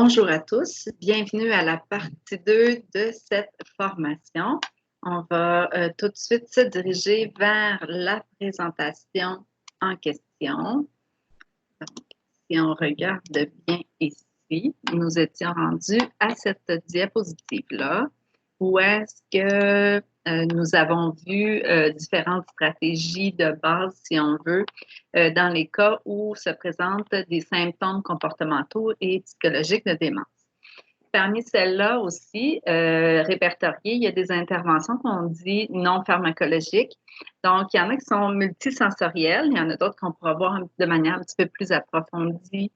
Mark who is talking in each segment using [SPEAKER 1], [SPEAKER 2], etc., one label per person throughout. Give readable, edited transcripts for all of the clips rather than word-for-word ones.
[SPEAKER 1] Bonjour à tous, bienvenue à la partie 2 de cette formation. On va tout de suite se diriger vers la présentation en question. Donc, si on regarde bien ici, nous étions rendus à cette diapositive-là où est-ce que nous avons vu différentes stratégies de base, si on veut, dans les cas où se présentent des symptômes comportementaux et psychologiques de démence. Parmi celles-là aussi, répertoriées, il y a des interventions qu'on dit non pharmacologiques. Donc, il y en a qui sont multisensorielles, il y en a d'autres qu'on pourra voir de manière un petit peu plus approfondie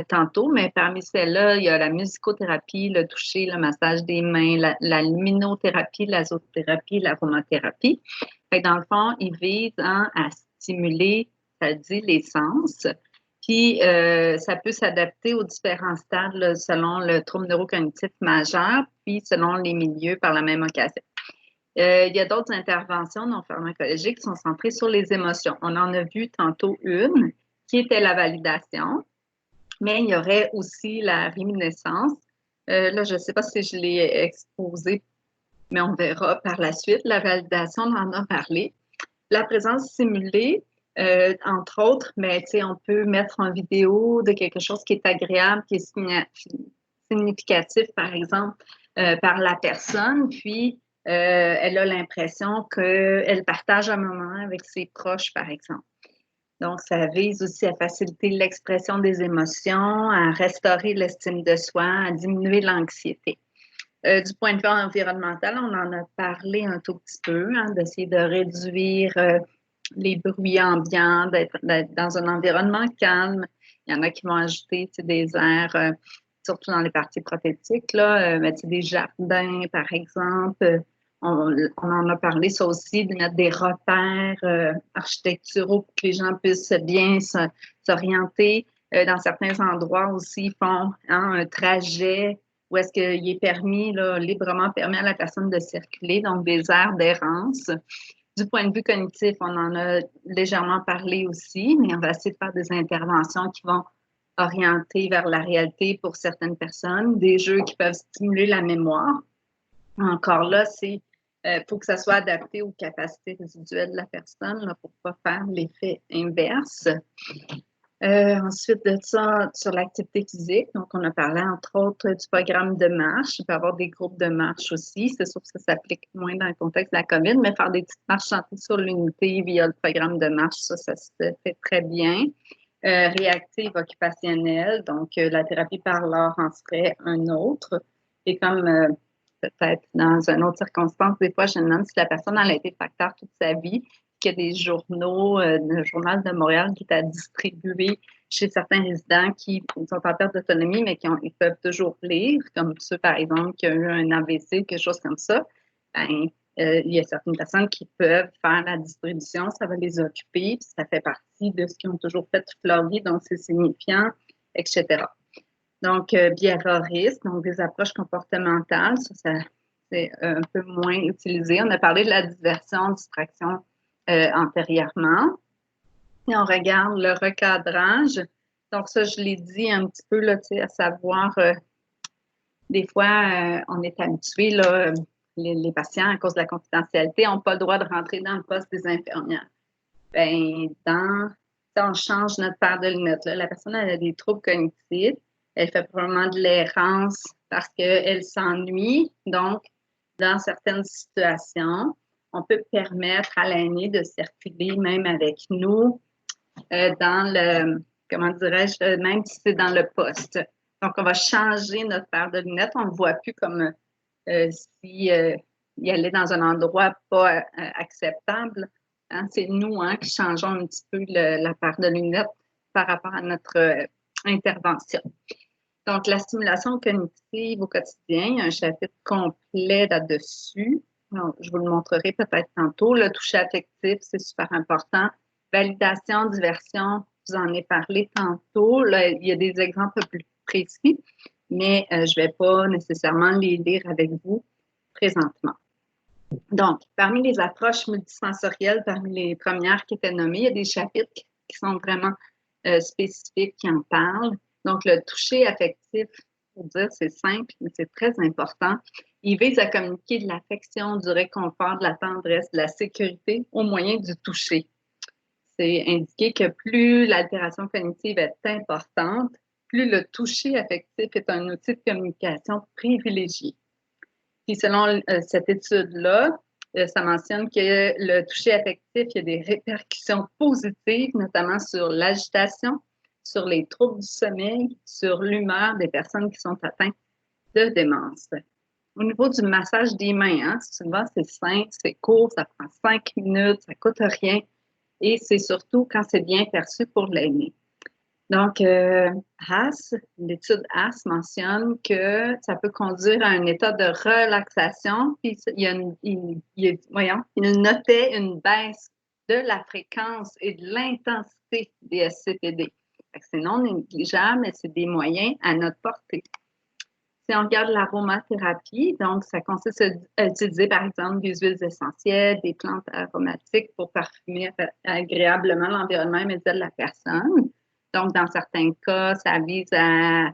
[SPEAKER 1] tantôt, mais parmi celles-là, il y a la musicothérapie, le toucher, le massage des mains, la luminothérapie, la zoothérapie, l'aromathérapie. Fait que dans le fond, ils visent à stimuler, ça dit, les sens. Puis, ça peut s'adapter aux différents stades là, selon le trouble neurocognitif majeur, puis selon les milieux par la même occasion. Il y a d'autres interventions non pharmacologiques qui sont centrées sur les émotions. On en a vu tantôt une qui était la validation, mais il y aurait aussi la réminiscence. Là, je ne sais pas si je l'ai exposé, mais on verra par la suite. La validation, on en a parlé. La présence simulée, entre autres, mais on peut mettre en vidéo de quelque chose qui est agréable, qui est significatif, par exemple, par la personne, puis elle a l'impression qu'elle partage un moment avec ses proches, par exemple. Donc, ça vise aussi à faciliter l'expression des émotions, à restaurer l'estime de soi, à diminuer l'anxiété. Du point de vue environnemental, on en a parlé un tout petit peu, d'essayer de réduire les bruits ambiants, d'être dans un environnement calme. Il y en a qui vont ajouter des airs, surtout dans les parties prothétiques, là, des jardins, par exemple. On en a parlé, ça aussi, de mettre des repères architecturaux pour que les gens puissent bien s'orienter. Dans certains endroits aussi, ils font un trajet où est-ce qu'il est permis, là, librement permis à la personne de circuler, donc des aires d'errance. Du point de vue cognitif, on en a légèrement parlé aussi, mais on va essayer de faire des interventions qui vont orienter vers la réalité pour certaines personnes, des jeux qui peuvent stimuler la mémoire. Encore là, c'est faut que ça soit adapté aux capacités résiduelles de la personne là, pour ne pas faire l'effet inverse. Ensuite de ça, sur l'activité physique, donc on a parlé entre autres du programme de marche. Il peut y avoir des groupes de marche aussi. C'est sûr que ça s'applique moins dans le contexte de la COVID, mais faire des petites marches centrées sur l'unité via le programme de marche, ça se fait très bien. Réactive occupationnelle, donc la thérapie par l'art en serait un autre. Et comme peut-être dans une autre circonstance, des fois, je me demande si la personne a été facteur toute sa vie, qu'il y a des journaux, le Journal de Montréal qui est à distribuer chez certains résidents qui sont en perte d'autonomie, mais ils peuvent toujours lire, comme ceux, par exemple, qui ont eu un AVC, quelque chose comme ça. Ben, il y a certaines personnes qui peuvent faire la distribution, ça va les occuper, puis ça fait partie de ce qu'ils ont toujours fait toute leur vie, donc c'est signifiant, etc. Donc, behaviorisme, donc des approches comportementales, ça c'est un peu moins utilisé. On a parlé de la diversion, distraction antérieurement. Si on regarde le recadrage, donc ça, je l'ai dit un petit peu, là, à savoir, des fois, on est habitué, là, les patients, à cause de la confidentialité, n'ont pas le droit de rentrer dans le poste des infirmières. Bien, on change notre paire de lunettes. Là. La personne elle a des troubles cognitifs, elle fait probablement de l'errance parce qu'elle s'ennuie. Donc, dans certaines situations, on peut permettre à l'aîné de circuler même avec nous dans le, comment dirais-je, même si c'est dans le poste. Donc, on va changer notre paire de lunettes. On ne le voit plus comme si il allait dans un endroit pas acceptable. Hein, c'est nous qui changeons un petit peu la paire de lunettes par rapport à notre intervention. Donc, la stimulation cognitive au quotidien, il y a un chapitre complet là-dessus. Donc, je vous le montrerai peut-être tantôt. Le toucher affectif, c'est super important. Validation, diversion, je vous en ai parlé tantôt. Là, il y a des exemples plus précis, mais je ne vais pas nécessairement les lire avec vous présentement. Donc, parmi les approches multisensorielles, parmi les premières qui étaient nommées, il y a des chapitres qui sont vraiment spécifiques, qui en parlent. Donc, le toucher affectif pour dire, c'est simple, mais c'est très important. Il vise à communiquer de l'affection, du réconfort, de la tendresse, de la sécurité au moyen du toucher. C'est indiqué que plus l'altération cognitive est importante, plus le toucher affectif est un outil de communication privilégié. Puis selon cette étude-là, ça mentionne que le toucher affectif, il y a des répercussions positives, notamment sur l'agitation, sur les troubles du sommeil, sur l'humeur des personnes qui sont atteintes de démence. Au niveau du massage des mains, hein, souvent c'est simple, c'est court, ça prend 5 minutes, ça ne coûte rien et c'est surtout quand c'est bien perçu pour l'aîné. Donc, l'étude Haas mentionne que ça peut conduire à un état de relaxation. Puis il notait une baisse de la fréquence et de l'intensité des SCPD. C'est non négligeable, mais c'est des moyens à notre portée. Si on regarde l'aromathérapie, donc ça consiste à utiliser par exemple des huiles essentielles, des plantes aromatiques pour parfumer agréablement l'environnement immédiat de la personne. Donc, dans certains cas, ça vise à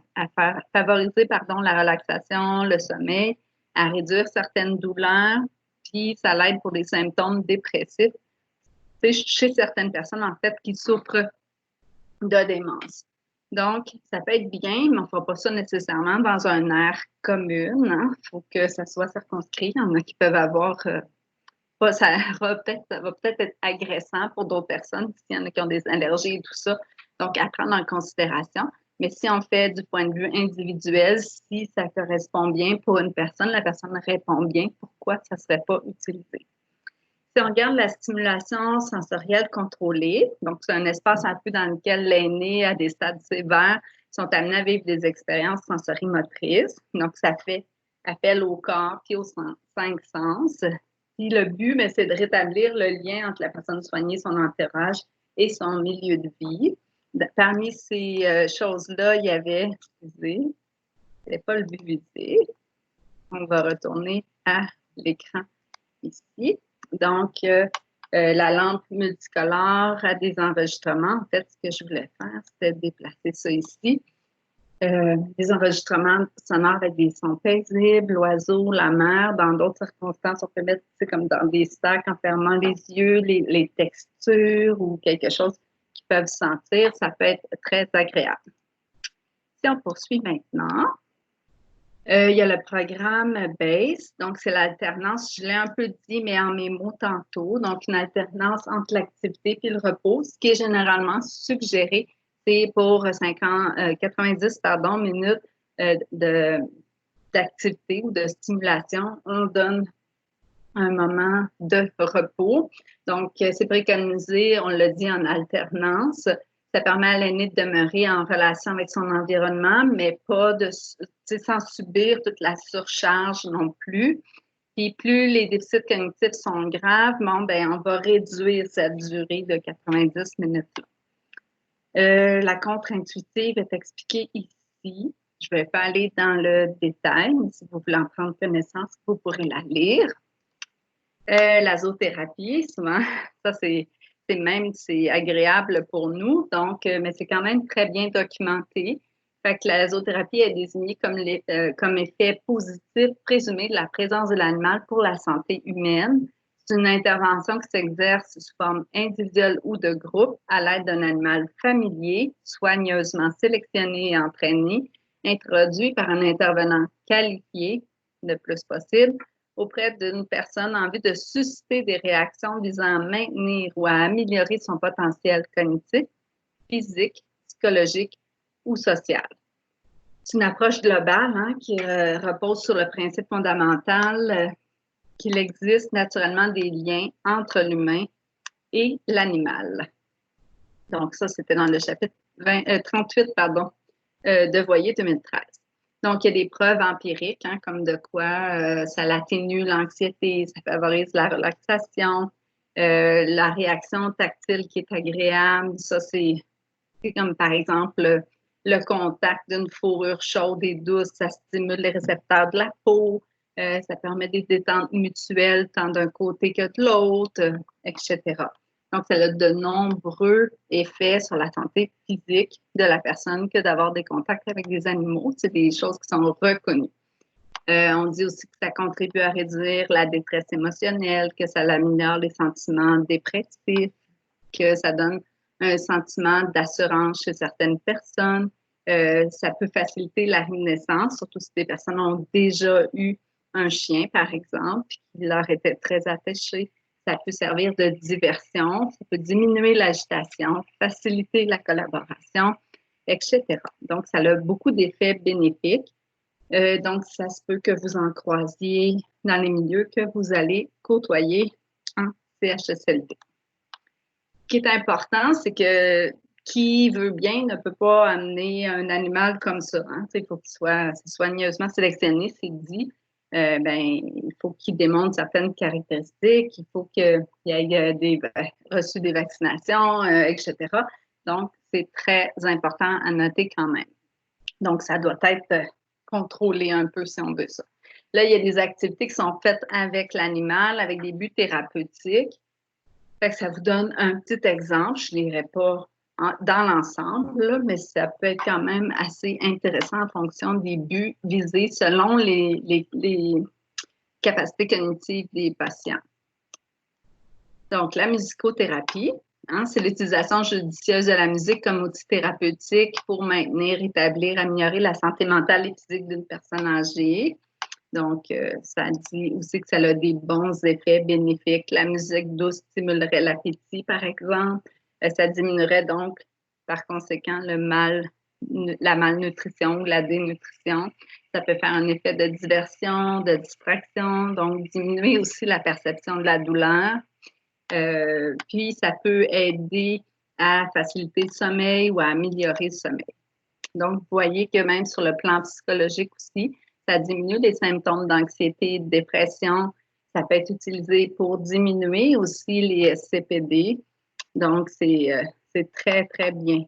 [SPEAKER 1] favoriser la relaxation, le sommeil, à réduire certaines douleurs, puis ça l'aide pour des symptômes dépressifs. C'est chez certaines personnes, en fait, qui souffrent de démence. Donc, ça peut être bien, mais on ne fera pas ça nécessairement dans un air commun. Hein. Il faut que ça soit circonscrit. Il y en a qui peuvent avoir... ça va peut-être être agressant pour d'autres personnes, s'il y en a qui ont des allergies et tout ça. Donc, à prendre en considération. Mais si on fait du point de vue individuel, si ça correspond bien pour une personne, la personne répond bien, pourquoi ça ne serait pas utilisé? Si on regarde la stimulation sensorielle contrôlée, donc c'est un espace un peu dans lequel l'aîné, à des stades sévères, sont amenés à vivre des expériences sensorimotrices. Donc, ça fait appel au corps et aux 5 sens. Puis le but, c'est de rétablir le lien entre la personne soignée, son entourage et son milieu de vie. Parmi ces choses-là, il y avait, c'est pas le but visé. On va retourner à l'écran ici. Donc, la lampe multicolore a des enregistrements. En fait, ce que je voulais faire, c'était déplacer ça ici. Des enregistrements sonores avec des sons paisibles, l'oiseau, la mer. Dans d'autres circonstances, on peut mettre comme dans des sacs en fermant les yeux, les textures ou quelque chose qu'ils peuvent sentir. Ça peut être très agréable. Si on poursuit maintenant, il y a le programme BASE, donc c'est l'alternance, je l'ai un peu dit, mais en mes mots tantôt, donc une alternance entre l'activité et le repos. Ce qui est généralement suggéré, c'est pour 90 minutes d'activité ou de stimulation, on donne un moment de repos. Donc, c'est préconisé, on l'a dit, en alternance. Ça permet à l'aîné de demeurer en relation avec son environnement, mais pas sans subir toute la surcharge non plus. Puis plus les déficits cognitifs sont graves, on va réduire cette durée de 90 minutes. La contre-intuitive est expliquée ici. Je ne vais pas aller dans le détail, mais si vous voulez en prendre connaissance, vous pourrez la lire. La zoothérapie, souvent, ça c'est agréable pour nous, donc, mais c'est quand même très bien documenté. Fait que la zoothérapie est désignée comme effet positif présumé de la présence de l'animal pour la santé humaine. C'est une intervention qui s'exerce sous forme individuelle ou de groupe à l'aide d'un animal familier, soigneusement sélectionné et entraîné, introduit par un intervenant qualifié le plus possible auprès d'une personne en vue de susciter des réactions visant à maintenir ou à améliorer son potentiel cognitif, physique, psychologique ou social. C'est une approche globale qui repose sur le principe fondamental qu'il existe naturellement des liens entre l'humain et l'animal. Donc, ça, c'était dans le chapitre 38 de Voyer 2013. Donc, il y a des preuves empiriques, comme de quoi ça atténue l'anxiété, ça favorise la relaxation, la réaction tactile qui est agréable. Ça, c'est comme par exemple le contact d'une fourrure chaude et douce, ça stimule les récepteurs de la peau, ça permet des détentes mutuelles tant d'un côté que de l'autre, etc. Donc, ça a de nombreux effets sur la santé physique de la personne que d'avoir des contacts avec des animaux. C'est des choses qui sont reconnues. On dit aussi que ça contribue à réduire la détresse émotionnelle, que ça améliore les sentiments dépressifs, que ça donne un sentiment d'assurance chez certaines personnes. Ça peut faciliter la naissance, surtout si des personnes ont déjà eu un chien, par exemple, qui leur était très attaché. Ça peut servir de diversion, ça peut diminuer l'agitation, faciliter la collaboration, etc. Donc, ça a beaucoup d'effets bénéfiques. Donc, ça se peut que vous en croisiez dans les milieux que vous allez côtoyer en CHSLD. Ce qui est important, c'est que qui veut bien ne peut pas amener un animal comme ça. Hein? Il faut qu'il soit soigneusement sélectionné, c'est dit. Il faut qu'il démontre certaines caractéristiques, il faut qu'il ait reçu des vaccinations, etc. Donc, c'est très important à noter quand même. Donc, ça doit être contrôlé un peu si on veut ça. Là, il y a des activités qui sont faites avec l'animal, avec des buts thérapeutiques. Fait que ça vous donne un petit exemple. Je ne lirai pas dans l'ensemble, mais ça peut être quand même assez intéressant en fonction des buts visés selon les capacités cognitives des patients. Donc, la musicothérapie, hein, c'est l'utilisation judicieuse de la musique comme outil thérapeutique pour maintenir, établir, améliorer la santé mentale et physique d'une personne âgée. Donc, ça dit aussi que ça a des bons effets bénéfiques. La musique douce stimulerait l'appétit, par exemple. Ça diminuerait donc, par conséquent, la malnutrition ou la dénutrition. Ça peut faire un effet de diversion, de distraction, donc diminuer aussi la perception de la douleur. Puis, ça peut aider à faciliter le sommeil ou à améliorer le sommeil. Donc, vous voyez que même sur le plan psychologique aussi, ça diminue les symptômes d'anxiété, de dépression. Ça peut être utilisé pour diminuer aussi les SCPD. Donc, c'est très, très bien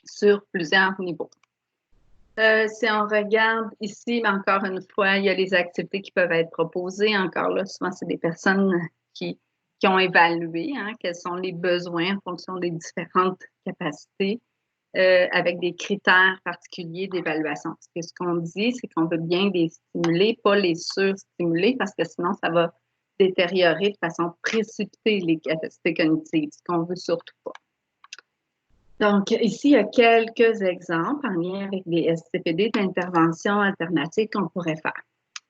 [SPEAKER 1] sur plusieurs niveaux. Si on regarde ici, mais encore une fois, il y a les activités qui peuvent être proposées. Encore là, souvent, c'est des personnes qui ont évalué quels sont les besoins en fonction des différentes capacités. Avec des critères particuliers d'évaluation. Parce que ce qu'on dit, c'est qu'on veut bien les stimuler, pas les surstimuler, parce que sinon, ça va détériorer de façon précipitée les capacités cognitives, ce qu'on veut surtout pas. Donc, ici, il y a quelques exemples en lien avec les SCPD d'interventions alternatives qu'on pourrait faire.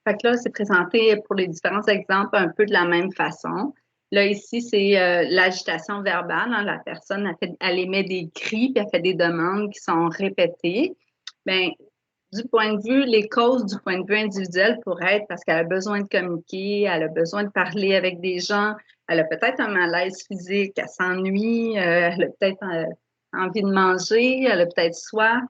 [SPEAKER 1] Fait que là, c'est présenté pour les différents exemples un peu de la même façon. Là, ici, c'est l'agitation verbale. Hein. La personne, elle émet des cris, puis elle fait des demandes qui sont répétées. Bien, du point de vue, les causes du point de vue individuel pourraient être parce qu'elle a besoin de communiquer, elle a besoin de parler avec des gens, elle a peut-être un malaise physique, elle s'ennuie, elle a peut-être envie de manger, elle a peut-être soif,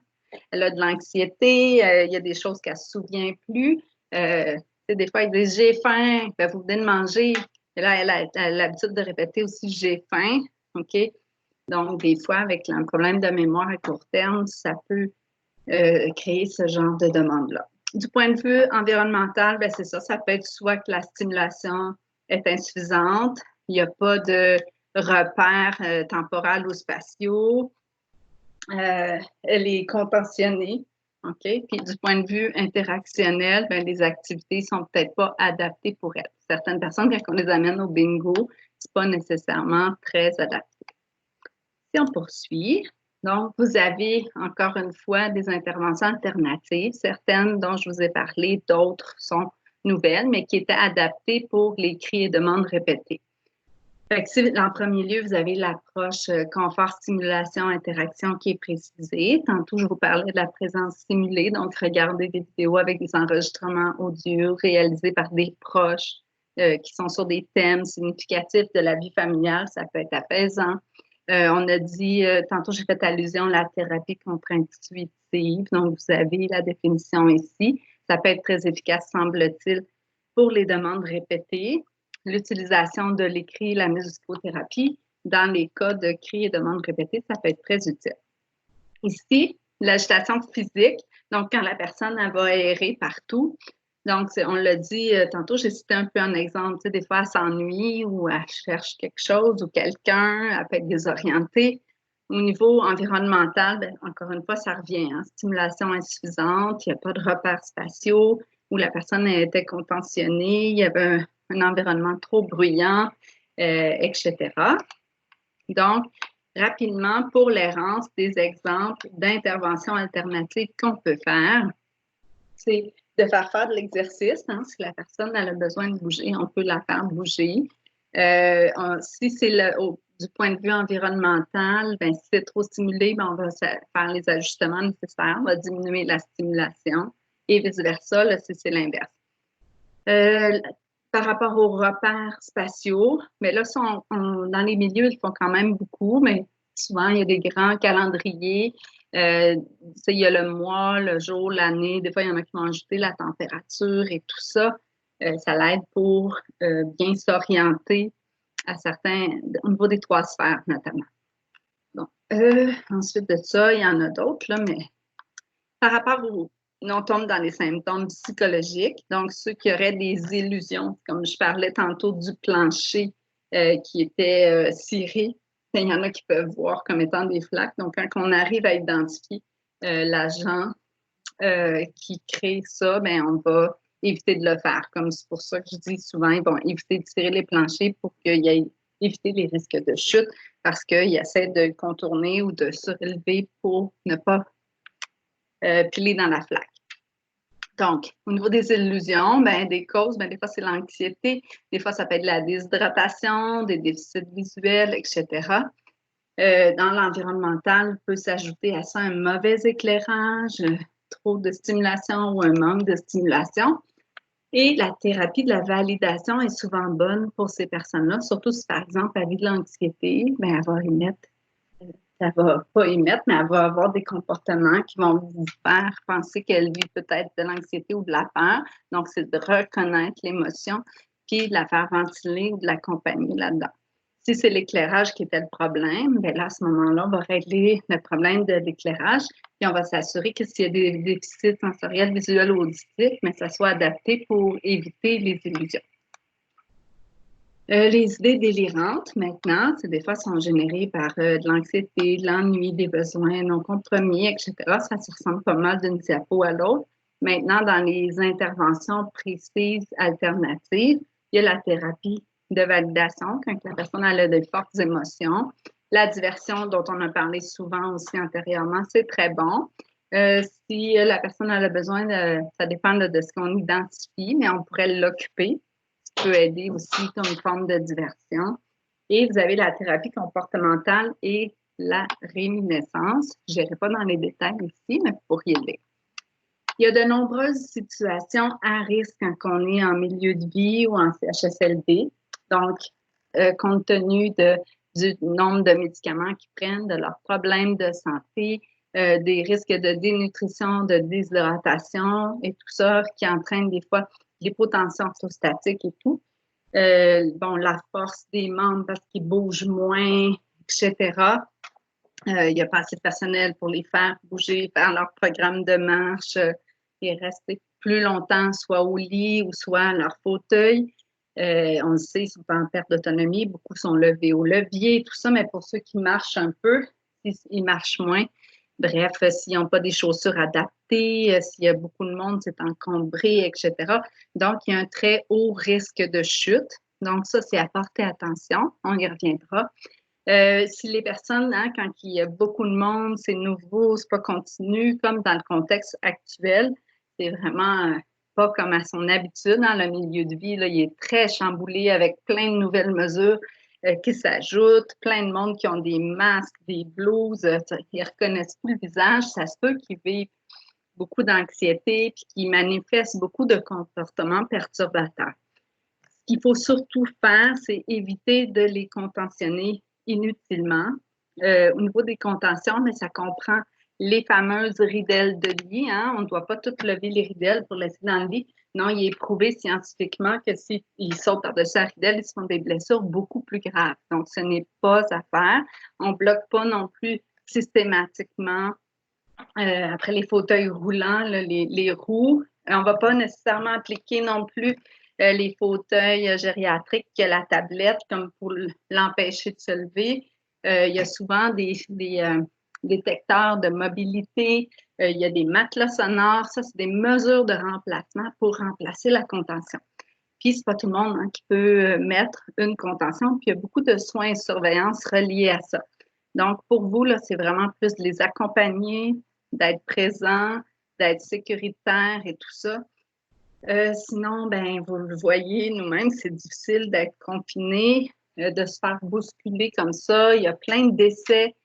[SPEAKER 1] elle a de l'anxiété, il y a des choses qu'elle ne se souvient plus. Des fois, elle dit « j'ai faim », ben, vous venez de manger. Et là, elle a l'habitude de répéter aussi « j'ai faim ». OK? Donc, des fois, avec un problème de mémoire à court terme, ça peut créer ce genre de demande-là. Du point de vue environnemental, ben, c'est ça. Ça peut être soit que la stimulation est insuffisante, il n'y a pas de repères temporels ou spatiaux, elle est contentionnée. OK? Puis du point de vue interactionnel, ben, les activités ne sont peut-être pas adaptées pour elle. Certaines personnes, quand on les amène au bingo, ce n'est pas nécessairement très adapté. Si on poursuit, donc vous avez encore une fois des interventions alternatives, certaines dont je vous ai parlé, d'autres sont nouvelles, mais qui étaient adaptées pour les cris et demandes répétées. Fait que en premier lieu, vous avez l'approche confort, stimulation, interaction qui est précisée. Tantôt, je vous parlais de la présence simulée, donc regarder des vidéos avec des enregistrements audio réalisés par des proches qui sont sur des thèmes significatifs de la vie familiale, ça peut être apaisant. On a dit, tantôt j'ai fait allusion à la thérapie contre-intuitive, donc vous avez la définition ici. Ça peut être très efficace, semble-t-il, pour les demandes répétées. L'utilisation de l'écrit, la musicothérapie, dans les cas de cris et demandes répétées, ça peut être très utile. Ici, l'agitation physique, donc quand la personne elle va errer partout, Donc, on l'a dit tantôt, j'ai cité un peu un exemple. Tu sais, des fois, elle s'ennuie ou elle cherche quelque chose ou quelqu'un, elle peut être désorientée. Au niveau environnemental, bien, encore une fois, ça revient. Hein, stimulation insuffisante, il n'y a pas de repères spatiaux, où la personne était contentionnée, il y avait un environnement trop bruyant, etc. Donc, rapidement, pour l'errance, des exemples d'interventions alternatives qu'on peut faire, c'est de faire de l'exercice. Hein, si la personne a besoin de bouger, on peut la faire bouger. Si c'est du point de vue environnemental, ben, si c'est trop stimulé, ben, on va faire les ajustements nécessaires, on va diminuer la stimulation et vice-versa, si c'est l'inverse. Par rapport aux repères spatiaux, mais là, dans les milieux, ils font quand même beaucoup, mais souvent, il y a des grands calendriers. Il y a le mois, le jour, l'année. Des fois, il y en a qui vont ajouter la température et tout ça. Ça l'aide pour bien s'orienter au niveau des 3 sphères, notamment. Bon. Ensuite de ça, il y en a d'autres, là, mais par rapport on tombe dans les symptômes psychologiques, donc ceux qui auraient des illusions, comme je parlais tantôt du plancher qui était ciré, il y en a qui peuvent voir comme étant des flaques. Donc, quand on arrive à identifier l'agent qui crée ça, bien, on va éviter de le faire. Comme c'est pour ça que je dis souvent, ils vont éviter de tirer les planchers pour qu'il y ait éviter les risques de chute parce qu'ils essaient de contourner ou de surélever pour ne pas piler dans la flaque. Donc, au niveau des illusions, ben, des causes, ben, des fois, c'est l'anxiété, des fois, ça peut être la déshydratation, des déficits visuels, etc. Dans l'environnemental, peut s'ajouter à ça un mauvais éclairage, trop de stimulation ou un manque de stimulation. Et la thérapie de la validation est souvent bonne pour ces personnes-là, surtout si, par exemple, elle vit de l'anxiété, ben, elle va émettre ça va pas émettre, mais elle va avoir des comportements qui vont vous faire penser qu'elle vit peut-être de l'anxiété ou de la peur. Donc, c'est de reconnaître l'émotion, puis de la faire ventiler ou de l'accompagner là-dedans. Si c'est l'éclairage qui était le problème, bien là, à ce moment-là, on va régler le problème de l'éclairage, puis on va s'assurer que s'il y a des déficits sensoriels, visuels ou auditifs, mais ça soit adapté pour éviter les illusions. Les idées délirantes, maintenant, des fois, sont générées par de l'anxiété, de l'ennui, des besoins non compromis, etc. Ça se ressemble pas mal d'une diapo à l'autre. Maintenant, dans les interventions précises alternatives, il y a la thérapie de validation quand la personne a de fortes émotions. La diversion dont on a parlé souvent aussi antérieurement, c'est très bon. Si la personne a besoin, ça dépend de ce qu'on identifie, mais on pourrait l'occuper peut aider aussi comme une forme de diversion. Et vous avez la thérapie comportementale et la réminiscence. Je n'irai pas dans les détails ici, mais vous pourriez le lire. Il y a de nombreuses situations à risque quand on est en milieu de vie ou en CHSLD. Donc, compte tenu du nombre de médicaments qu'ils prennent, de leurs problèmes de santé, des risques de dénutrition, de déshydratation et tout ça qui entraîne des fois l'hypotension orthostatique et tout. Bon, la force des membres parce qu'ils bougent moins, etc. Il n'y a pas assez de personnel pour les faire bouger, faire leur programme de marche et rester plus longtemps, soit au lit ou soit à leur fauteuil. On le sait, ils sont en perte d'autonomie, beaucoup sont levés au levier, tout ça, mais pour ceux qui marchent un peu, ils marchent moins. Bref, s'ils n'ont pas des chaussures adaptées, s'il y a beaucoup de monde, c'est encombré, etc. Donc, il y a un très haut risque de chute. Donc, ça, c'est à porter attention. On y reviendra. Si les personnes, hein, quand il y a beaucoup de monde, c'est nouveau, c'est pas continu, comme dans le contexte actuel, c'est vraiment pas comme à son habitude dans le milieu de vie. Là, il est très chamboulé avec plein de nouvelles mesures qui s'ajoutent, plein de monde qui ont des masques, des blouses, ils reconnaissent plus le visage. Ça se peut qu'ils vivent beaucoup d'anxiété puis qu'ils manifestent beaucoup de comportements perturbateurs. Ce qu'il faut surtout faire, c'est éviter de les contentionner inutilement. Au niveau des contentions, mais ça comprend les fameuses ridelles de lit. Hein? On ne doit pas tout lever les ridelles pour laisser dans le lit. Non, il est prouvé scientifiquement que s'ils sautent par-dessus la ridelle, ils se font des blessures beaucoup plus graves. Donc, ce n'est pas à faire. On ne bloque pas non plus systématiquement après les fauteuils roulants, là, les roues. On ne va pas nécessairement appliquer non plus les fauteuils gériatriques que la tablette, comme pour l'empêcher de se lever. Il y a souvent des détecteurs de mobilité, il y a des matelas sonores. Ça, c'est des mesures de remplacement pour remplacer la contention. Puis, ce n'est pas tout le monde qui peut mettre une contention. Puis, il y a beaucoup de soins et surveillance reliés à ça. Donc, pour vous, là, c'est vraiment plus de les accompagner, d'être présent, d'être sécuritaire et tout ça. Sinon, ben, vous le voyez nous-mêmes, c'est difficile d'être confiné, de se faire bousculer comme ça. Il y a plein d'essais.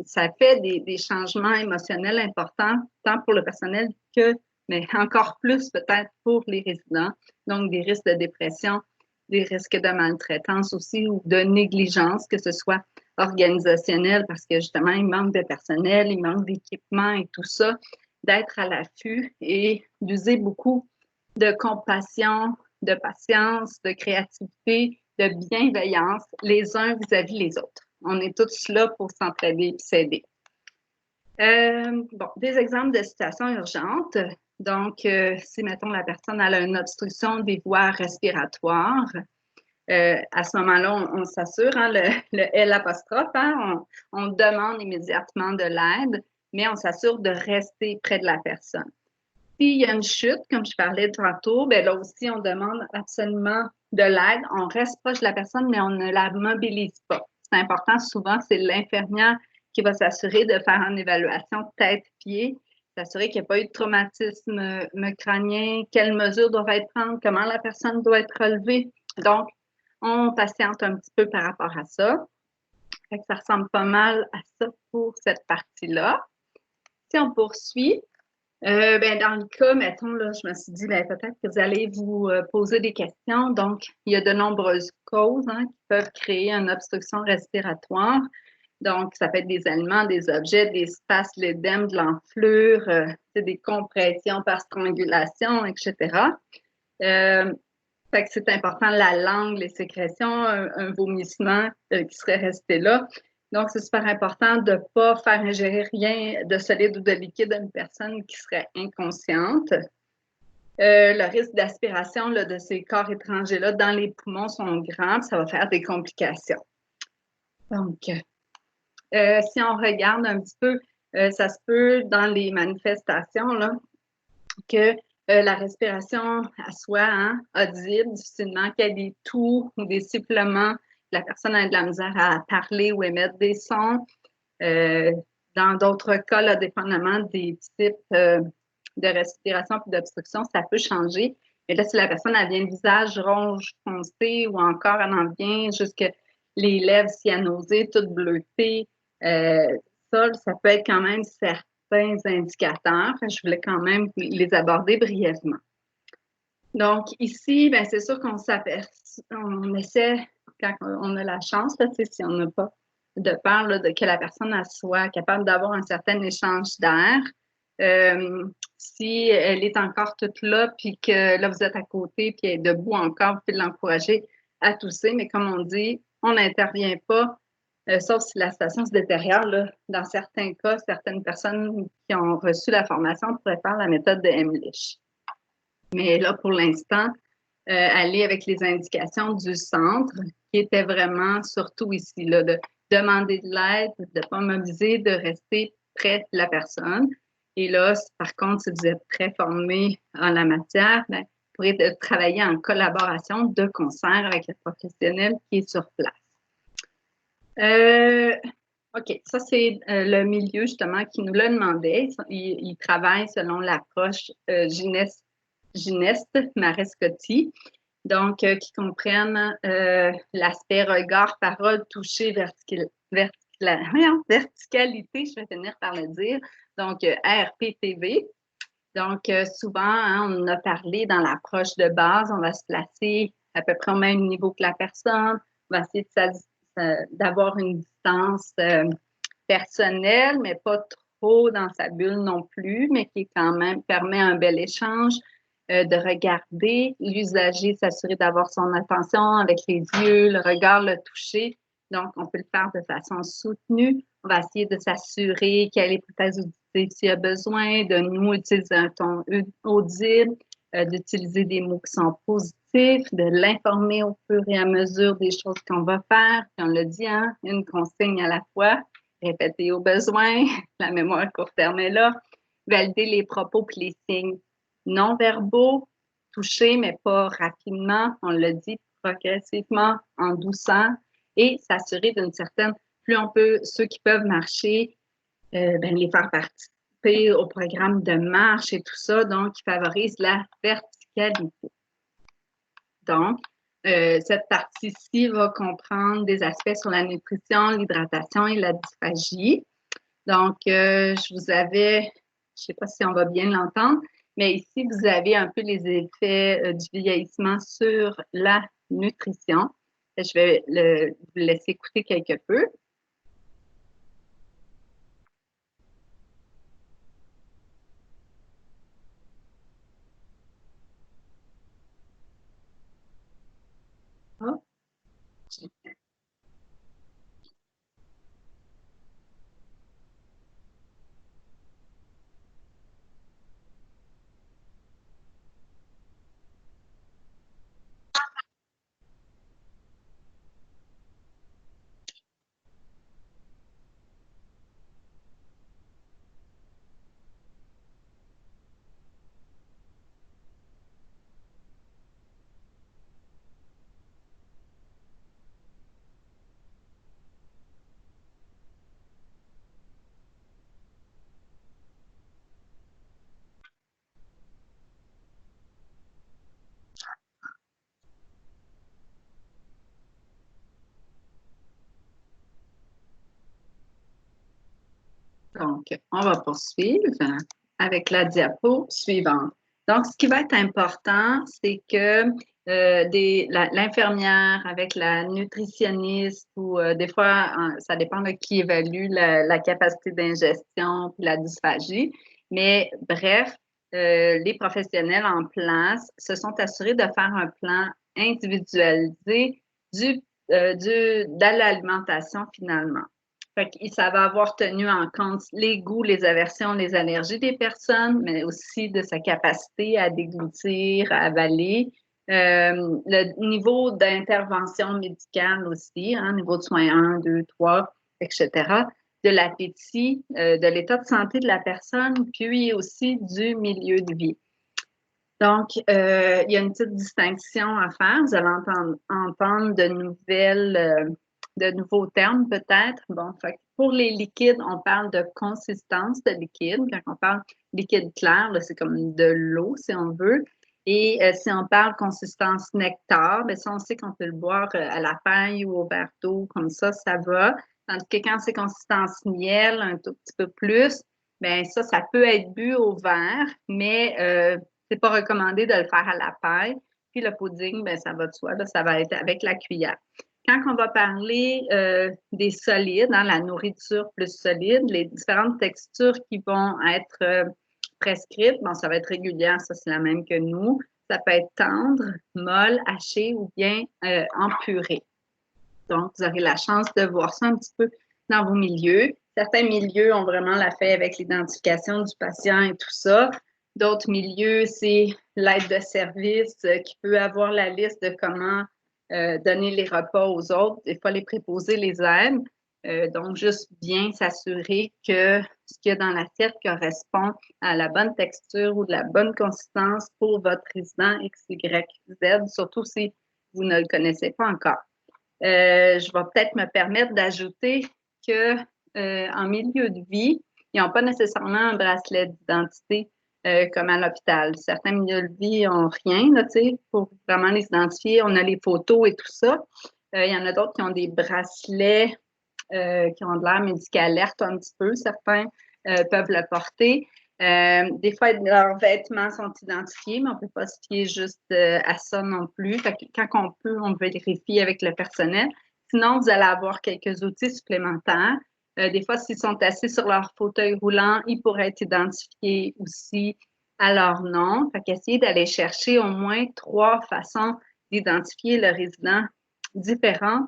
[SPEAKER 1] Ça fait des changements émotionnels importants, tant pour le personnel que, mais encore plus peut-être pour les résidents. Donc, des risques de dépression, des risques de maltraitance aussi ou de négligence, que ce soit organisationnel, parce que justement, il manque de personnel, il manque d'équipement et tout ça, d'être à l'affût et d'user beaucoup de compassion, de patience, de créativité, de bienveillance les uns vis-à-vis les autres. On est tous là pour s'entraider et s'aider. Bon, des exemples de situations urgentes. Donc, si, mettons, la personne a une obstruction des voies respiratoires, à ce moment-là, on s'assure, hein, le L apostrophe, hein, on demande immédiatement de l'aide, mais on s'assure de rester près de la personne. S'il y a une chute, comme je parlais tantôt, bien là aussi, on demande absolument de l'aide. On reste proche de la personne, mais on ne la mobilise pas. C'est important, souvent, c'est l'infirmière qui va s'assurer de faire une évaluation tête-pied, s'assurer qu'il n'y a pas eu de traumatisme crânien, quelles mesures doivent être prises, comment la personne doit être relevée. Donc, on patiente un petit peu par rapport à ça. Ça ressemble pas mal à ça pour cette partie-là. Si on poursuit, ben, dans le cas, mettons, là, je me suis dit, ben, peut-être que vous allez vous poser des questions. Donc, il y a de nombreuses causes qui peuvent créer une obstruction respiratoire. Donc, ça peut être des aliments, des objets, des spasmes, l'édème, de l'enflure, des compressions par strangulation, etc. Fait que c'est important, la langue, les sécrétions, un vomissement qui serait resté là. Donc, c'est super important de ne pas faire ingérer rien de solide ou de liquide à une personne qui serait inconsciente. Le risque d'aspiration de ces corps étrangers-là dans les poumons sont grands, ça va faire des complications. Donc, si on regarde un petit peu, ça se peut dans les manifestations là, que la respiration à soi, audible, difficilement, qu'il y ait des toux ou des sifflements, la personne a de la misère à parler ou émettre des sons. Dans d'autres cas, là, dépendamment des types de respiration et d'obstruction, ça peut changer. Mais là, si la personne a bien le visage rouge foncé ou encore elle en vient jusque les lèvres cyanosées, toutes bleutées, ça peut être quand même certains indicateurs. Je voulais quand même les aborder brièvement. Donc, ici, ben, c'est sûr qu'on essaie, quand on a la chance, là, si on n'a pas de peur là, que la personne soit capable d'avoir un certain échange d'air. Si elle est encore toute là, puis que là, vous êtes à côté, puis elle est debout encore, vous pouvez l'encourager à tousser, mais comme on dit, on n'intervient pas, sauf si la situation se détériore. Là. Dans certains cas, certaines personnes qui ont reçu la formation pourraient faire la méthode de Heimlich. Mais là, pour l'instant, aller avec les indications du centre, qui était vraiment surtout ici, là, de demander de l'aide, de ne pas mobiliser, de rester près de la personne. Et là, par contre, si vous êtes très formé en la matière, ben, vous pourrez travailler en collaboration de concert avec le professionnel qui est sur place. OK, ça, c'est le milieu, justement, qui nous le demandait. Il travaille selon l'approche Gineste Marescotti, donc qui comprennent l'aspect regard, parole, toucher, verticalité, je vais finir par le dire, donc RPTV. Donc, souvent, on en a parlé dans l'approche de base, on va se placer à peu près au même niveau que la personne, on va essayer d'avoir une distance personnelle, mais pas trop dans sa bulle non plus, mais qui quand même permet un bel échange, de regarder l'usager, s'assurer d'avoir son attention avec les yeux, le regard, le toucher, Donc, on peut le faire de façon soutenue. On va essayer de s'assurer qu'il y a les prothèses auditives s'il y a besoin, de nous utiliser un ton audible, d'utiliser des mots qui sont positifs, de l'informer au fur et à mesure des choses qu'on va faire. Puis on l'a dit, hein, une consigne à la fois, répéter au besoin, la mémoire à court terme est là, valider les propos puis les signes non verbaux, toucher, mais pas rapidement, on l'a dit, progressivement, en douceur, et s'assurer d'une certaine, plus on peut, ceux qui peuvent marcher, les faire participer au programme de marche et tout ça, donc qui favorise la verticalité. Donc, cette partie-ci va comprendre des aspects sur la nutrition, l'hydratation et la dysphagie. Donc, je vous avais, je ne sais pas si on va bien l'entendre, mais ici, vous avez un peu les effets du vieillissement sur la nutrition. Je vais vous laisser écouter quelque peu. Oh. Donc, on va poursuivre avec la diapo suivante. Donc, ce qui va être important, c'est que l'infirmière avec la nutritionniste ou des fois, ça dépend de qui évalue la capacité d'ingestion puis la dysphagie. Mais bref, les professionnels en place se sont assurés de faire un plan individualisé de l'alimentation finalement. Fait que ça va avoir tenu en compte les goûts, les aversions, les allergies des personnes, mais aussi de sa capacité à déglutir, à avaler. Le niveau d'intervention médicale aussi, hein, niveau de soins 1, 2, 3, etc. De l'appétit, de l'état de santé de la personne, puis aussi du milieu de vie. Donc, il y a une petite distinction à faire. Vous allez entendre de nouveaux termes peut-être. Bon, fait que pour les liquides, on parle de consistance de liquide. Quand on parle liquide clair, c'est comme de l'eau, si on veut. Et si on parle consistance nectar, bien, ça, on sait qu'on peut le boire à la paille ou au verre d'eau, comme ça va. Tandis que quand c'est consistance miel, un tout petit peu plus, bien, ça peut être bu au verre, mais c'est pas recommandé de le faire à la paille. Puis le pudding, ben, ça va de soi, là, ça va être avec la cuillère. Quand on va parler des solides, hein, la nourriture plus solide, les différentes textures qui vont être prescrites, bon, ça va être régulière, ça c'est la même que nous. Ça peut être tendre, molle, haché ou bien en purée. Donc, vous aurez la chance de voir ça un petit peu dans vos milieux. Certains milieux ont vraiment la fait avec l'identification du patient et tout ça. D'autres milieux, c'est l'aide de service qui peut avoir la liste de comment donner les repas aux autres. Des fois, les préposés les aident. Donc, juste bien s'assurer que ce qu'il y a dans l'assiette correspond à la bonne texture ou de la bonne consistance pour votre résident X, Y, Z, surtout si vous ne le connaissez pas encore. Je vais peut-être me permettre d'ajouter que en milieu de vie, ils n'ont pas nécessairement un bracelet d'identité comme à l'hôpital. Certains milieux de vie n'ont rien, là, pour vraiment les identifier. On a les photos et tout ça. Il y en a d'autres qui ont des bracelets qui ont de l'air médical alerte un petit peu. Certains peuvent le porter. Des fois, leurs vêtements sont identifiés, mais on ne peut pas se fier juste à ça non plus. Fait que quand on peut, on vérifie avec le personnel. Sinon, vous allez avoir quelques outils supplémentaires. Des fois, s'ils sont assis sur leur fauteuil roulant, ils pourraient être identifiés aussi à leur nom. Fait qu'essayez d'aller chercher au moins 3 façons d'identifier le résident différentes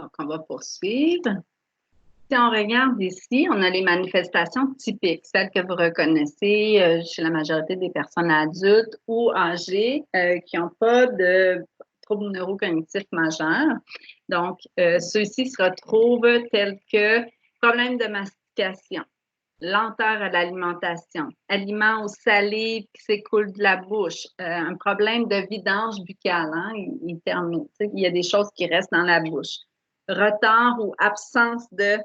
[SPEAKER 1] Donc, on va poursuivre. Si on regarde ici, on a les manifestations typiques, celles que vous reconnaissez chez la majorité des personnes adultes ou âgées qui n'ont pas de troubles neurocognitifs majeurs. Donc, ceux-ci se retrouvent tels que problème de mastication, lenteur à l'alimentation, aliments ou salive qui s'écoulent de la bouche, un problème de vidange buccale, hein, il termine, il y a des choses qui restent dans la bouche, retard ou absence de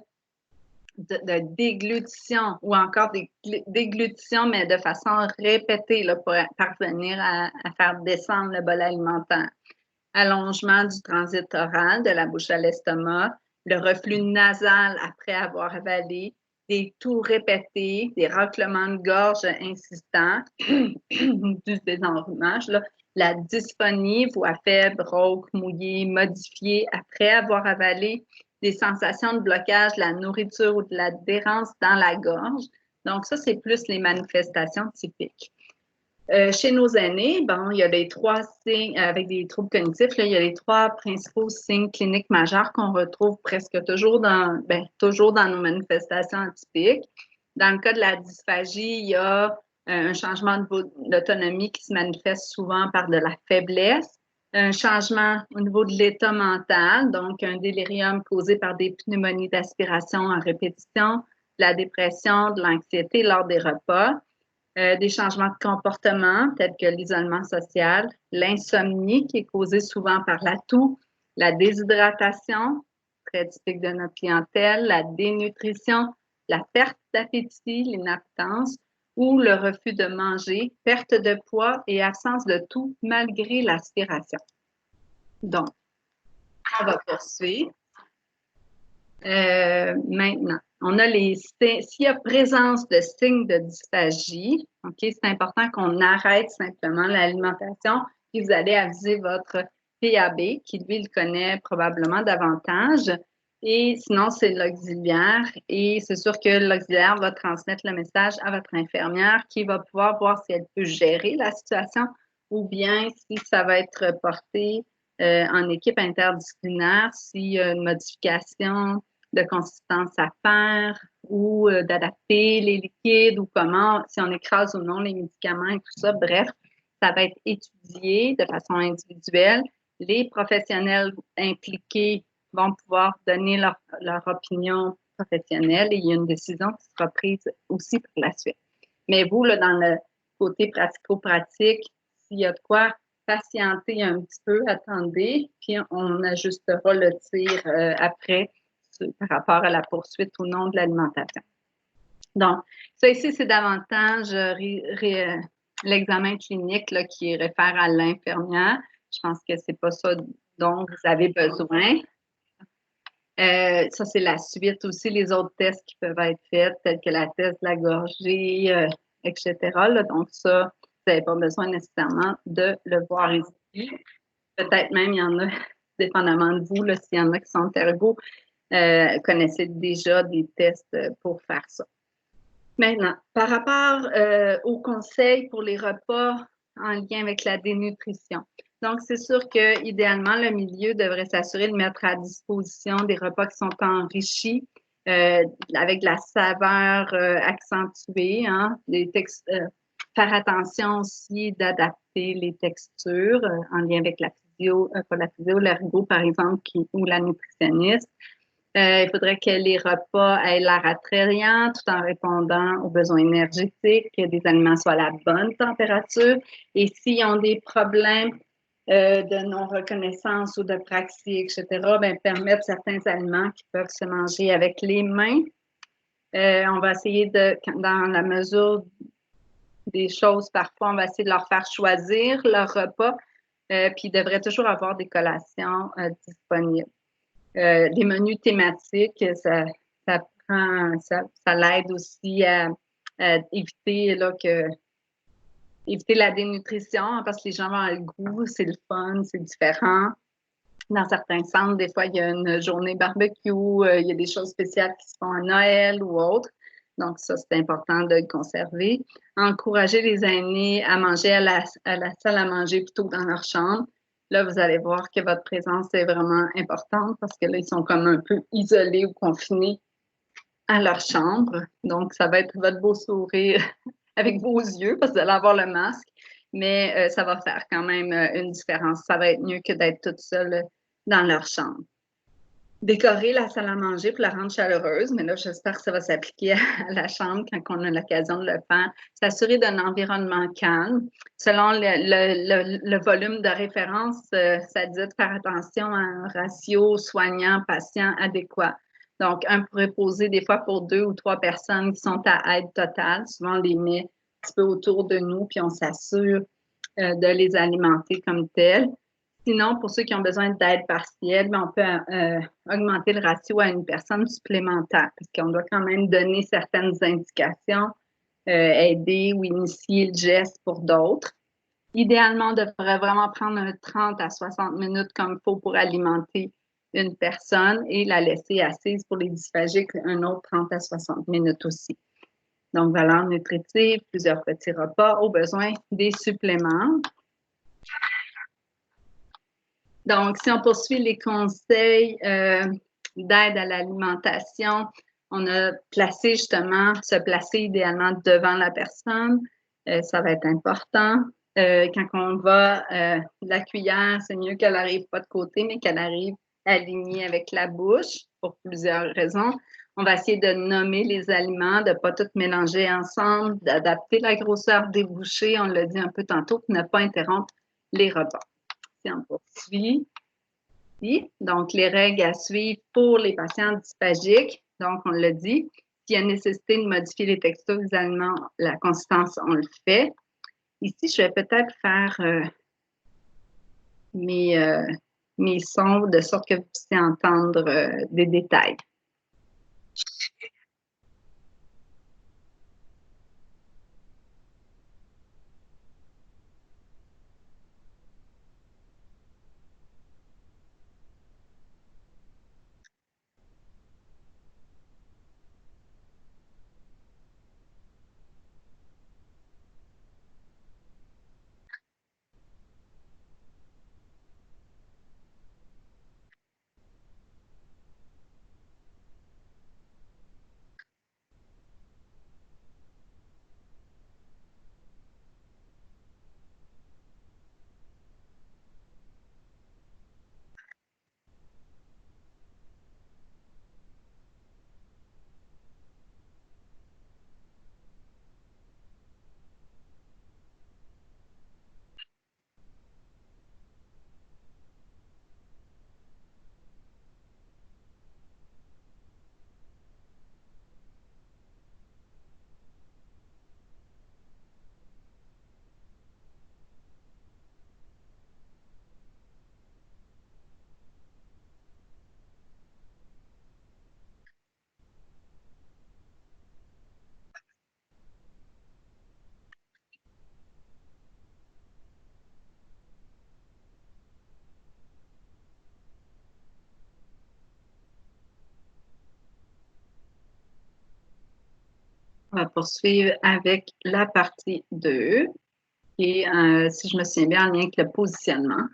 [SPEAKER 1] déglutition ou encore déglutition, mais de façon répétée là, pour parvenir à faire descendre le bol alimentaire. Allongement du transit oral de la bouche à l'estomac, le reflux nasal après avoir avalé, des toux répétés, des raclements de gorge insistants, du désenrhumage, la dysphonie, voix faible, rauque, mouillée, modifiée après avoir avalé, des sensations de blocage de la nourriture ou de l'adhérence dans la gorge. Donc, ça, c'est plus les manifestations typiques. Chez nos aînés, bon, il y a les 3 signes, avec des troubles cognitifs, là, il y a les 3 principaux signes cliniques majeurs qu'on retrouve presque toujours toujours dans nos manifestations atypiques. Dans le cas de la dysphagie, il y a un changement de l'autonomie qui se manifeste souvent par de la faiblesse, un changement au niveau de l'état mental, donc un délirium causé par des pneumonies d'aspiration en répétition, de la dépression, de l'anxiété lors des repas, des changements de comportement tels que l'isolement social, l'insomnie qui est causée souvent par la toux, la déshydratation, très typique de notre clientèle, la dénutrition, la perte d'appétit, l'inaptence ou le refus de manger, perte de poids et absence de toux malgré l'aspiration. Donc, on va poursuivre. Maintenant, on a s'il y a présence de signes de dysphagie, OK, c'est important qu'on arrête simplement l'alimentation, puis vous allez aviser votre PAB, qui lui le connaît probablement davantage. Et sinon, c'est l'auxiliaire. Et c'est sûr que l'auxiliaire va transmettre le message à votre infirmière qui va pouvoir voir si elle peut gérer la situation ou bien si ça va être porté en équipe interdisciplinaire, s'il y a une modification de consistance à faire ou d'adapter les liquides ou comment, si on écrase ou non les médicaments et tout ça. Bref, ça va être étudié de façon individuelle. Les professionnels impliqués vont pouvoir donner leur opinion professionnelle et il y a une décision qui sera prise aussi par la suite. Mais vous, là, dans le côté pratico-pratique, s'il y a de quoi, patienter un petit peu, attendez, puis on ajustera le tir après par rapport à la poursuite ou non de l'alimentation. Donc, ça ici, c'est davantage l'examen clinique là, qui réfère à l'infirmière. Je pense que c'est pas ça dont vous avez besoin. Ça, c'est la suite aussi, les autres tests qui peuvent être faits, tels que la test de la gorgée, etc. Là. Donc, ça, vous n'avez pas besoin nécessairement de le voir ici. Peut-être même, il y en a, dépendamment de vous, s'il y en a qui sont ergo, connaissez déjà des tests pour faire ça. Maintenant, par rapport aux conseils pour les repas en lien avec la dénutrition. Donc, c'est sûr qu'idéalement, le milieu devrait s'assurer de mettre à disposition des repas qui sont enrichis avec de la saveur accentuée, hein, faire attention aussi d'adapter les textures en lien avec la physio, pas la physio, l'ergo, par exemple, ou la nutritionniste. Il faudrait que les repas aient l'air attrayants tout en répondant aux besoins énergétiques, que les aliments soient à la bonne température. Et s'ils ont des problèmes de non-reconnaissance ou de praxie, etc., bien, permettre certains aliments qui peuvent se manger avec les mains. On va essayer dans la mesure des choses, parfois, on va essayer de leur faire choisir leur repas, puis ils devraient toujours avoir des collations disponibles. Les menus thématiques, ça l'aide aussi à éviter éviter la dénutrition, hein, parce que les gens ont le goût, c'est le fun, c'est différent. Dans certains centres, des fois, il y a une journée barbecue, il y a des choses spéciales qui se font à Noël ou autre. Donc, ça, c'est important de le conserver. Encourager les aînés à manger à la salle à manger plutôt que dans leur chambre. Là, vous allez voir que votre présence est vraiment importante parce que là, ils sont comme un peu isolés ou confinés à leur chambre. Donc, ça va être votre beau sourire avec vos yeux parce que vous allez avoir le masque, mais ça va faire quand même une différence. Ça va être mieux que d'être toute seule dans leur chambre. Décorer la salle à manger pour la rendre chaleureuse, mais là, j'espère que ça va s'appliquer à la chambre quand on a l'occasion de le faire. S'assurer d'un environnement calme. Selon le volume de référence, ça dit de faire attention à un ratio soignant-patient adéquat. Donc, un pourrait poser des fois pour 2 ou 3 personnes qui sont à aide totale. Souvent, on les met un petit peu autour de nous, puis on s'assure de les alimenter comme tels. Sinon, pour ceux qui ont besoin d'aide partielle, on peut augmenter le ratio à une personne supplémentaire parce qu'on doit quand même donner certaines indications, aider ou initier le geste pour d'autres. Idéalement, on devrait vraiment prendre un 30 à 60 minutes comme il faut pour alimenter une personne et la laisser assise pour les dysphagiques un autre 30 à 60 minutes aussi. Donc, valeur nutritive, plusieurs petits repas, au besoin des suppléments. Donc, si on poursuit les conseils d'aide à l'alimentation, on a placé justement, se placer idéalement devant la personne. Ça va être important. Quand on va, la cuillère, c'est mieux qu'elle n'arrive pas de côté, mais qu'elle arrive alignée avec la bouche pour plusieurs raisons. On va essayer de nommer les aliments, de ne pas tout mélanger ensemble, d'adapter la grosseur des bouchées, on l'a dit un peu tantôt, pour ne pas interrompre les repas. Si on poursuit. Donc, les règles à suivre pour les patients dysphagiques. Donc, on l'a dit, s'il y a nécessité de modifier les textures des aliments, la consistance, on le fait. Ici, je vais peut-être faire mes, mes sons de sorte que vous puissiez entendre des détails. On va poursuivre avec la partie 2 et si je me souviens bien, en lien avec le positionnement.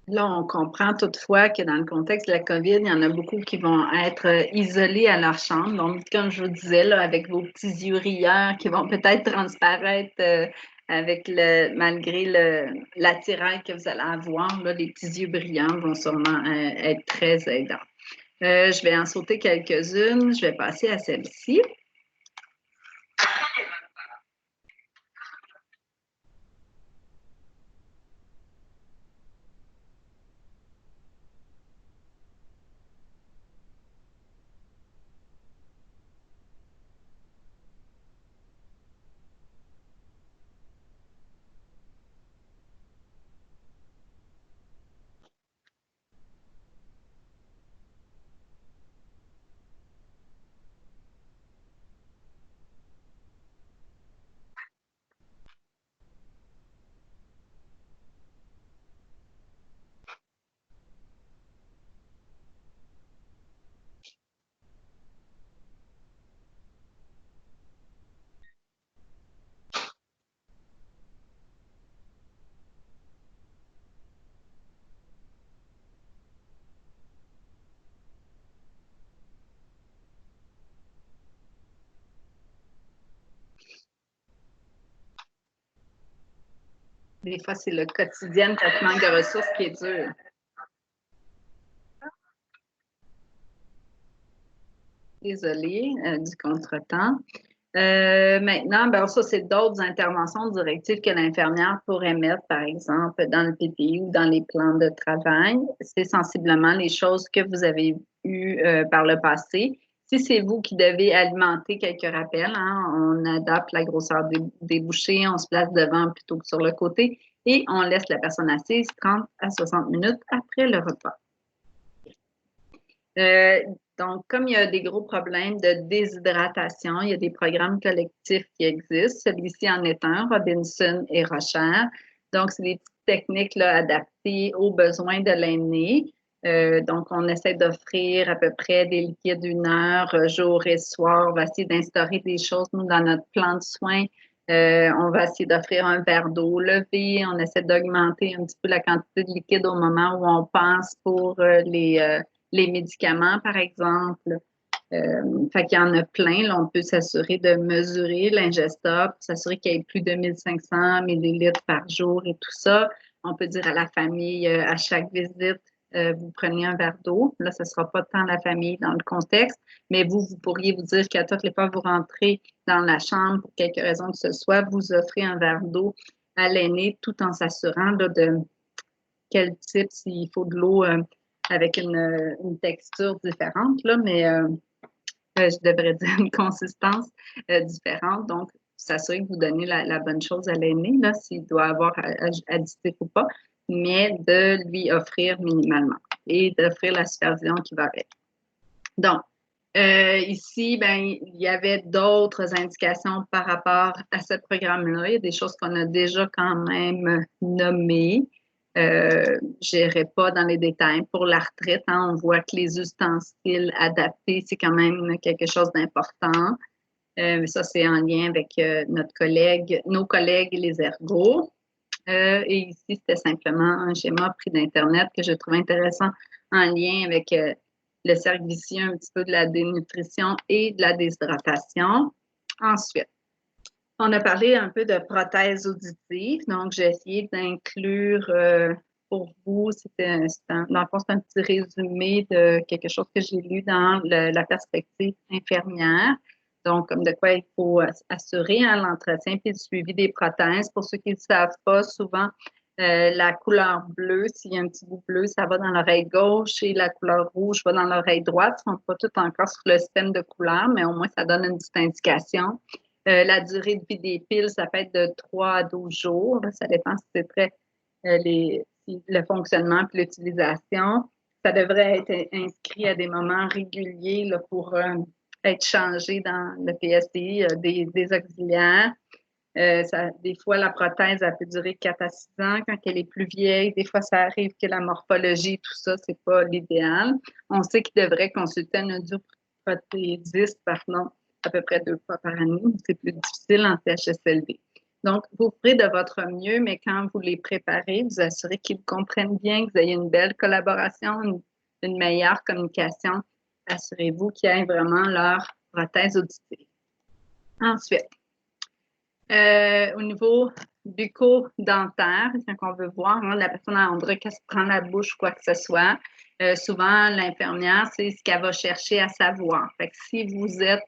[SPEAKER 1] Là, on comprend toutefois que dans le contexte de la COVID, il y en a beaucoup qui vont être isolés à leur chambre. Donc, comme je vous disais, là, avec vos petits yeux rieurs qui vont peut-être transparaître malgré l'attirail que vous allez avoir, là, les petits yeux brillants vont sûrement être très aidants. Je vais en sauter quelques-unes. Je vais passer à celle-ci. Des fois, c'est le quotidien quand tu manques de ressources qui est dur. Désolée du contretemps. Maintenant, ben, ça, c'est d'autres interventions directives que l'infirmière pourrait mettre, par exemple, dans le PPI ou dans les plans de travail. C'est sensiblement les choses que vous avez eues par le passé. Si c'est vous qui devez alimenter quelques rappels, hein, on adapte la grosseur des bouchées, on se place devant plutôt que sur le côté et on laisse la personne assise 30 à 60 minutes après le repas. Donc, comme il y a des gros problèmes de déshydratation, il y a des programmes collectifs qui existent. Celui-ci en est un, Robinson et Rocher. Donc, c'est des petites techniques là, adaptées aux besoins de l'aîné. Donc, on essaie d'offrir à peu près des liquides d'une heure, jour et soir. On va essayer d'instaurer des choses, nous, dans notre plan de soins. On va essayer d'offrir un verre d'eau levé. On essaie d'augmenter un petit peu la quantité de liquide au moment où on pense pour les médicaments, par exemple. Fait qu'il y en a plein. Là, on peut s'assurer de mesurer l'ingestat pour s'assurer qu'il y ait plus de 1500 millilitres par jour et tout ça. On peut dire à la famille, à chaque visite, vous prenez un verre d'eau. Là, ce ne sera pas tant la famille dans le contexte, mais vous pourriez vous dire qu'à toutes les fois que vous rentrez dans la chambre, pour quelque raison que ce soit, vous offrez un verre d'eau à l'aîné tout en s'assurant de quel type, s'il faut de l'eau avec une texture différente, là, mais je devrais dire une consistance différente. Donc, s'assurer que vous donnez la bonne chose à l'aîné, là, s'il doit avoir additif ou pas, mais de lui offrir minimalement et d'offrir la supervision qui va avec. Donc, ici, ben, il y avait d'autres indications par rapport à ce programme-là. Il y a des choses qu'on a déjà quand même nommées. Je n'irai pas dans les détails. Pour la retraite, hein, on voit que les ustensiles adaptés, c'est quand même quelque chose d'important. Ça, c'est en lien avec nos collègues les ergots. Et ici, c'était simplement un schéma pris d'Internet que je trouve intéressant en lien avec le cercle vicieux un petit peu de la dénutrition et de la déshydratation. Ensuite, on a parlé un peu de prothèses auditives. Donc, j'ai essayé d'inclure pour vous, dans le fond, c'est un petit résumé de quelque chose que j'ai lu dans la perspective infirmière. Donc, comme de quoi il faut assurer hein, l'entretien puis le suivi des prothèses. Pour ceux qui ne savent pas, souvent, la couleur bleue, s'il y a un petit bout bleu, ça va dans l'oreille gauche et la couleur rouge va dans l'oreille droite. Ils ne sont pas toutes encore sur le système de couleur, mais au moins, ça donne une petite indication. La durée de vie des piles, ça peut être de 3 à 12 jours. Ça dépend si c'est très le fonctionnement et l'utilisation. Ça devrait être inscrit à des moments réguliers là, pour être changé dans le PSTI, des auxiliaires. Des fois, la prothèse, elle peut durer 4 à 6 ans quand elle est plus vieille. Des fois, ça arrive que la morphologie, tout ça, c'est pas l'idéal. On sait qu'il devrait consulter un audioprothésiste, pardon, à peu près 2 fois par année. C'est plus difficile en CHSLD. Donc, vous ferez de votre mieux, mais quand vous les préparez, vous assurez qu'ils comprennent bien, que vous ayez une belle collaboration, une meilleure communication. Assurez-vous qu'ils aient vraiment leur prothèse auditive. Ensuite, au niveau bucco-dentaire, quand on veut voir, hein, la personne a envie qu'elle se prend la bouche, quoi que ce soit, souvent, l'infirmière, c'est ce qu'elle va chercher à savoir. Fait que si vous êtes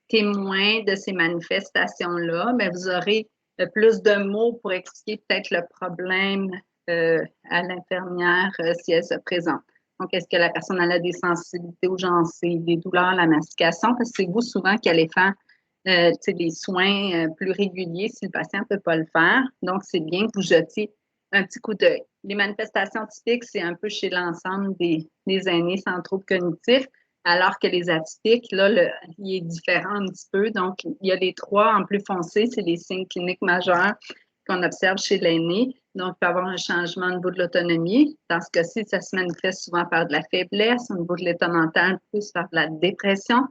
[SPEAKER 1] témoin de ces manifestations-là, bien, vous aurez plus de mots pour expliquer peut-être le problème à l'infirmière si elle se présente. Donc, est-ce que la personne a des sensibilités aux gencives, des douleurs à la mastication? Parce que c'est vous souvent qui allez faire des soins plus réguliers si le patient ne peut pas le faire. Donc, c'est bien que vous jetiez un petit coup d'œil. Les manifestations typiques, c'est un peu chez l'ensemble des aînés sans troubles cognitifs, alors que les atypiques, là, il est différent un petit peu. Donc, il y a les trois en plus foncé, c'est les signes cliniques majeurs qu'on observe chez l'aîné. Donc, il peut y avoir un changement au niveau de l'autonomie. Dans ce cas-ci, ça se manifeste souvent par de la faiblesse, au niveau de l'état mental, plus par de la dépression.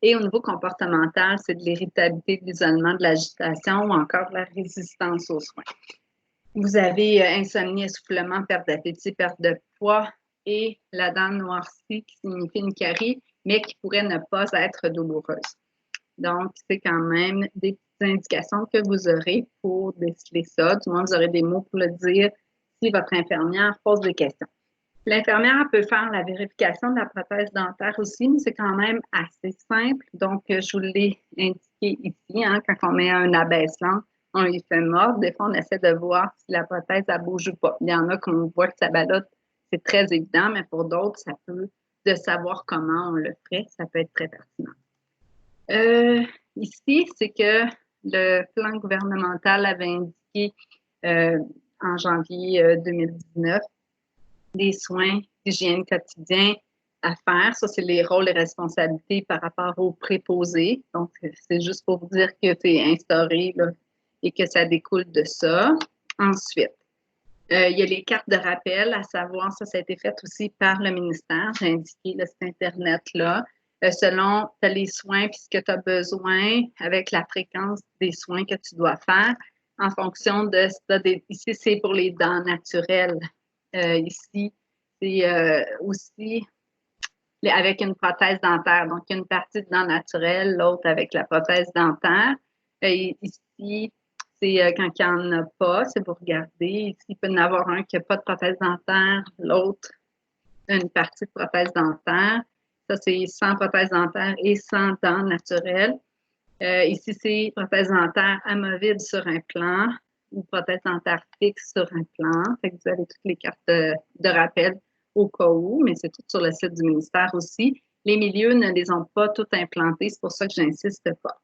[SPEAKER 1] Et au niveau comportemental, c'est de l'irritabilité, de l'isolement, de l'agitation ou encore de la résistance aux soins. Vous avez insomnie, essoufflement, perte d'appétit, perte de poids et la dent noircie qui signifie une carie, mais qui pourrait ne pas être douloureuse. Donc, c'est quand même des petites indications que vous aurez pour déceler ça. Du moins, vous aurez des mots pour le dire si votre infirmière pose des questions. L'infirmière peut faire la vérification de la prothèse dentaire aussi, mais c'est quand même assez simple. Donc, je vous l'ai indiqué ici, hein, quand on met un abaisse-langue, on lui fait mordre. Des fois, on essaie de voir si la prothèse, elle bouge ou pas. Il y en a qu'on voit que ça ballotte, c'est très évident, mais pour d'autres, ça peut, de savoir comment on le ferait, ça peut être très pertinent. Ici, c'est que le plan gouvernemental avait indiqué en janvier 2019 des soins d'hygiène quotidien à faire. Ça, c'est les rôles et responsabilités par rapport aux préposés. Donc, c'est juste pour vous dire que c'est instauré là, et que ça découle de ça. Ensuite, il y a les cartes de rappel, à savoir, ça a été fait aussi par le ministère. J'ai indiqué le site Internet-là. Selon les soins puis ce que tu as besoin avec la fréquence des soins que tu dois faire en fonction de ici, c'est pour les dents naturelles. Ici, c'est aussi avec une prothèse dentaire. Donc, il y a une partie de dents naturelles, l'autre avec la prothèse dentaire. Ici, c'est quand il n'y en a pas, c'est pour regarder. Ici, il peut y en avoir un qui n'a pas de prothèse dentaire, l'autre, une partie de prothèse dentaire. Ça, c'est sans prothèse dentaire et sans dents naturelles. Ici, c'est prothèse dentaire amovible sur un plan ou prothèse dentaire fixe sur un plan. Fait que vous avez toutes les cartes de rappel au cas où, mais c'est tout sur le site du ministère aussi. Les milieux ne les ont pas toutes implantées, c'est pour ça que j'insiste pas.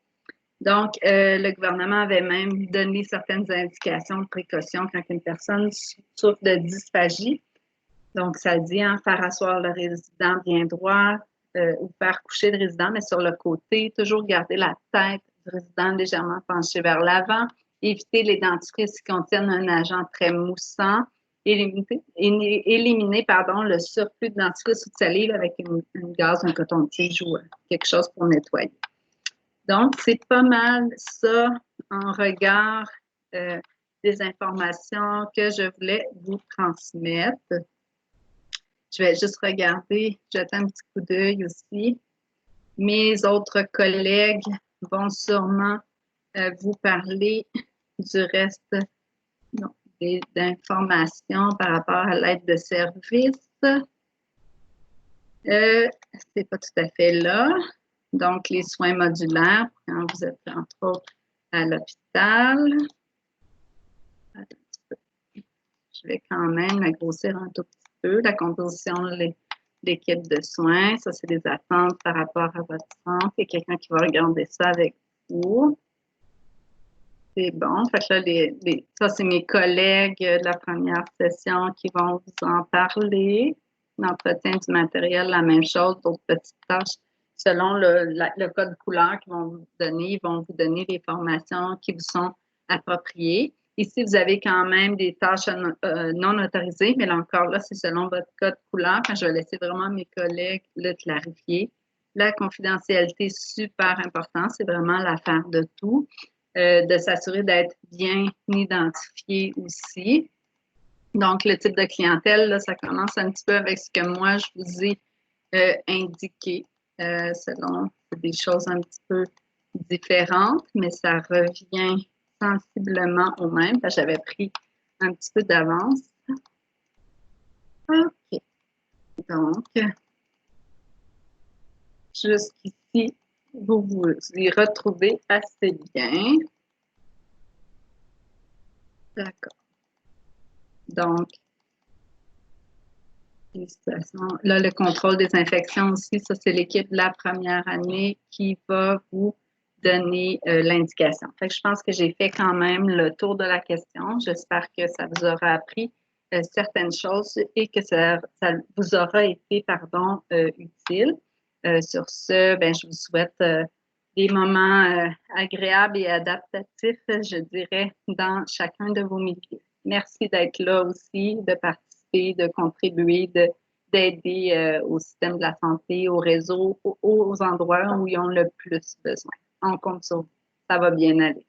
[SPEAKER 1] Donc, le gouvernement avait même donné certaines indications de précaution quand une personne souffre de dysphagie. Donc, ça dit faire asseoir le résident bien droit ou faire coucher le résident, mais sur le côté, toujours garder la tête du résident légèrement penchée vers l'avant, éviter les dentifrices qui contiennent un agent très moussant, éliminer le surplus de dentifrice ou de salive avec une gaze, un coton-tige ou quelque chose pour nettoyer. Donc, c'est pas mal ça en regard des informations que je voulais vous transmettre. Je vais juste regarder, jeter un petit coup d'œil aussi. Mes autres collègues vont sûrement vous parler du reste d'informations par rapport à l'aide de service. C'est pas tout à fait là. Donc, les soins modulaires, quand vous êtes entre autres à l'hôpital. Je vais quand même la grossir un tout petit peu. La composition de l'équipe de soins, ça, c'est des attentes par rapport à votre centre. Il y a quelqu'un qui va regarder ça avec vous. C'est bon. Fait que là, ça, c'est mes collègues de la première session qui vont vous en parler. L'entretien du matériel, la même chose, d'autres petites tâches. Selon le code couleur qu'ils vont vous donner, ils vont vous donner les formations qui vous sont appropriées. Ici, vous avez quand même des tâches non autorisées, mais là encore, là, c'est selon votre code couleur. Je vais laisser vraiment mes collègues le clarifier. La confidentialité, super important, c'est vraiment l'affaire de tout. de s'assurer d'être bien identifié aussi. Donc, le type de clientèle, là, ça commence un petit peu avec ce que moi, je vous ai indiqué, selon des choses un petit peu différentes, mais ça revient sensiblement au même. J'avais pris un petit peu d'avance. OK. Donc, jusqu'ici, vous vous y retrouvez assez bien. D'accord. Donc, là, le contrôle des infections aussi, ça, c'est l'équipe de la première année qui va vous donner l'indication. Fait que je pense que j'ai fait quand même le tour de la question. J'espère que ça vous aura appris certaines choses et que ça vous aura été, pardon, utile. Sur ce, ben, je vous souhaite des moments agréables et adaptatifs, je dirais, dans chacun de vos milieux. Merci d'être là aussi, de participer, de contribuer, d'aider au système de la santé, au réseau, aux endroits où ils ont le plus besoin. On compte sur vous. Ça va bien aller.